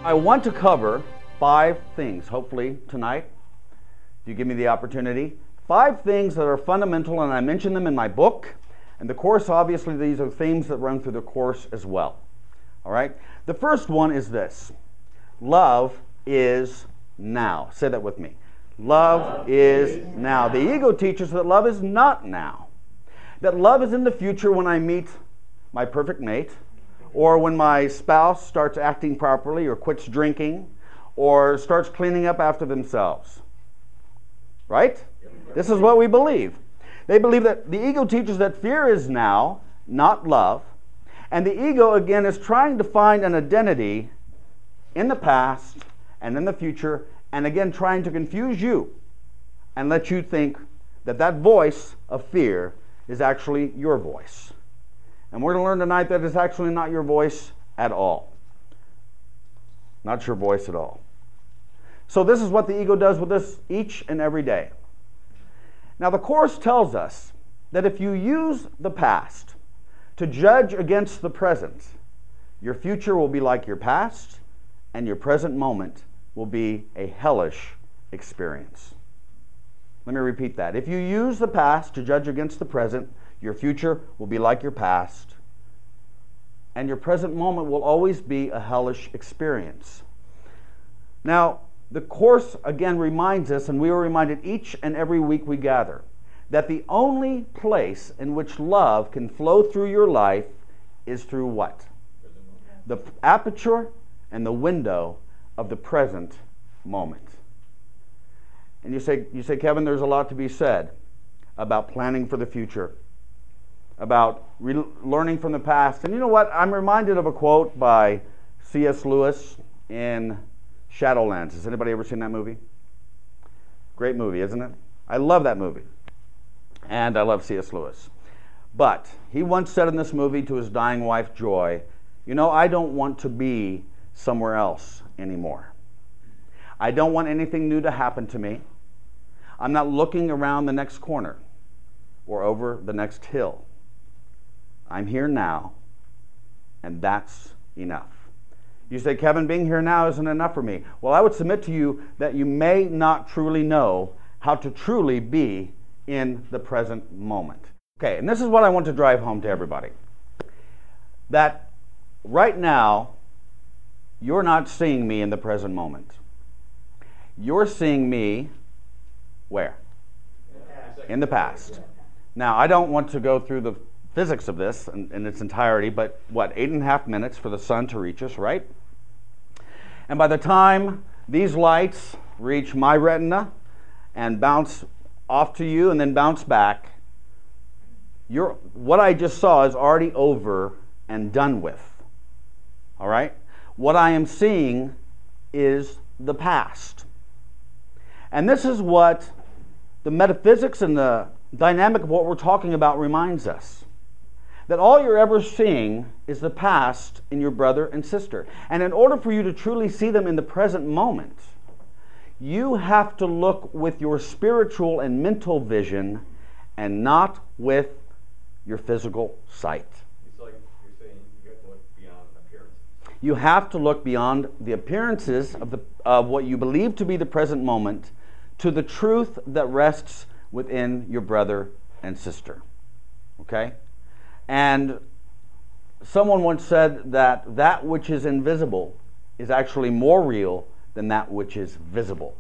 I want to cover 5 things, hopefully tonight, if you give me the opportunity. 5 things that are fundamental, and I mention them in my book. And the course, obviously, these are themes that run through the course as well. All right? The first one is this. Love is now. Say that with me. Love is now. The ego teaches that love is not now. That love is in the future when I meet my perfect mate, or when my spouse starts acting properly, or quits drinking, or starts cleaning up after themselves. Right? This is what we believe. They believe that the ego teaches that fear is now, not love. And the ego, again, is trying to find an identity in the past and in the future, and again, trying to confuse you and let you think that that voice of fear is actually your voice. And we're going to learn tonight that it's actually not your voice at all. Not your voice at all. So this is what the ego does with us each and every day. Now the Course tells us that if you use the past to judge against the present, your future will be like your past, and your present moment will be a hellish experience. Let me repeat that. If you use the past to judge against the present, your future will be like your past, and your present moment will always be a hellish experience. Now, the Course again reminds us, and we are reminded each and every week we gather, that the only place in which love can flow through your life is through what? The aperture and the window of the present moment. And you say, Kevin, there's a lot to be said about planning for the future, about learning from the past. And you know what? I'm reminded of a quote by C.S. Lewis in Shadowlands. Has anybody ever seen that movie? Great movie, isn't it? I love that movie. And I love C.S. Lewis. But he once said in this movie to his dying wife, Joy, you know, I don't want to be somewhere else anymore. I don't want anything new to happen to me. I'm not looking around the next corner or over the next hill. I'm here now, and that's enough. You say, Kevin, being here now isn't enough for me. Well, I would submit to you that you may not truly know how to truly be in the present moment. Okay, and this is what I want to drive home to everybody. That right now, you're not seeing me in the present moment. You're seeing me where? In the past. Now, I don't want to go through the physics of this in its entirety, but what, 8.5 minutes for the sun to reach us, right? And by the time these lights reach my retina and bounce off to you and then bounce back, what I just saw is already over and done with. All right? What I am seeing is the past. And this is what the metaphysics and the dynamic of what we're talking about reminds us. That all you're ever seeing is the past in your brother and sister. And in order for you to truly see them in the present moment, you have to look with your spiritual and mental vision and not with your physical sight. It's like you're saying you have to look beyond appearances. You have to look beyond the appearances of what you believe to be the present moment to the truth that rests within your brother and sister. Okay? And someone once said that that which is invisible is actually more real than that which is visible.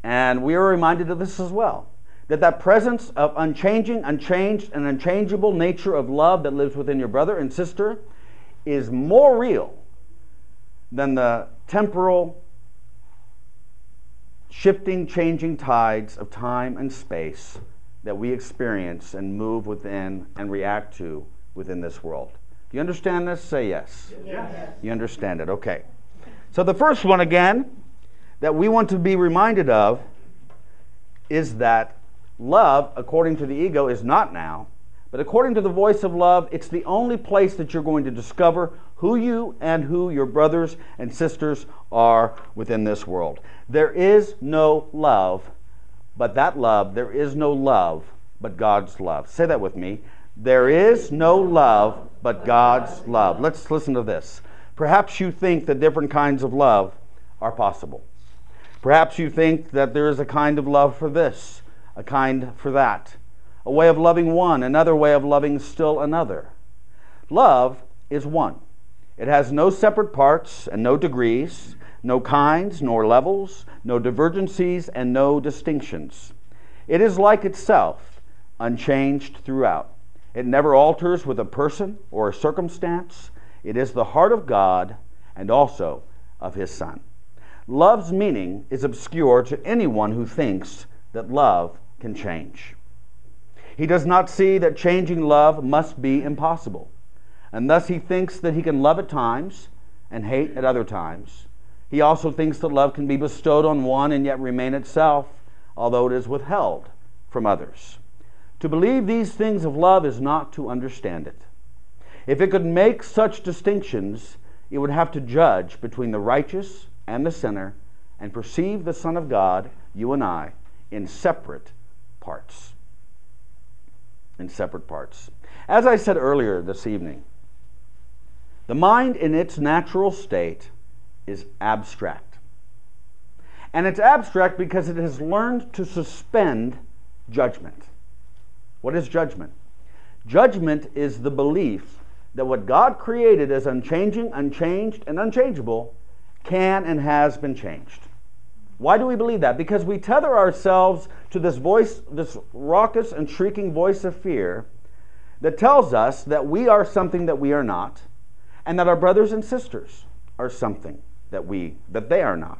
And we are reminded of this as well. That presence of unchanging, unchanged, and unchangeable nature of love that lives within your brother and sister is more real than the temporal, shifting, changing tides of time and space that we experience and move within and react to within this world. Do you understand this? Say yes. Yes. You understand it. Okay. So the first one, again, that we want to be reminded of is that love, according to the ego, is not now, but according to the voice of love, it's the only place that you're going to discover who you and who your brothers and sisters are within this world. There is no love but that love. There is no love but God's love. Say that with me. There is no love but God's love. Let's listen to this. Perhaps you think that different kinds of love are possible. Perhaps you think that there is a kind of love for this, a kind for that, a way of loving one, another way of loving still another. Love is one. It has no separate parts and no degrees, no kinds nor levels, no divergencies and no distinctions. It is like itself, unchanged throughout. It never alters with a person or a circumstance. It is the heart of God and also of His Son. Love's meaning is obscure to anyone who thinks that love can change. He does not see that changing love must be impossible, and thus he thinks that he can love at times and hate at other times. He also thinks that love can be bestowed on one and yet remain itself, although it is withheld from others. To believe these things of love is not to understand it. If it could make such distinctions, it would have to judge between the righteous and the sinner and perceive the Son of God, you and I, in separate parts. In separate parts. As I said earlier this evening, the mind in its natural state is abstract. And it's abstract because it has learned to suspend judgment. What is judgment? Judgment is the belief that what God created as unchanging, unchanged, and unchangeable can and has been changed. Why do we believe that? Because we tether ourselves to this voice, this raucous and shrieking voice of fear that tells us that we are something that we are not, and that our brothers and sisters are something that they are not.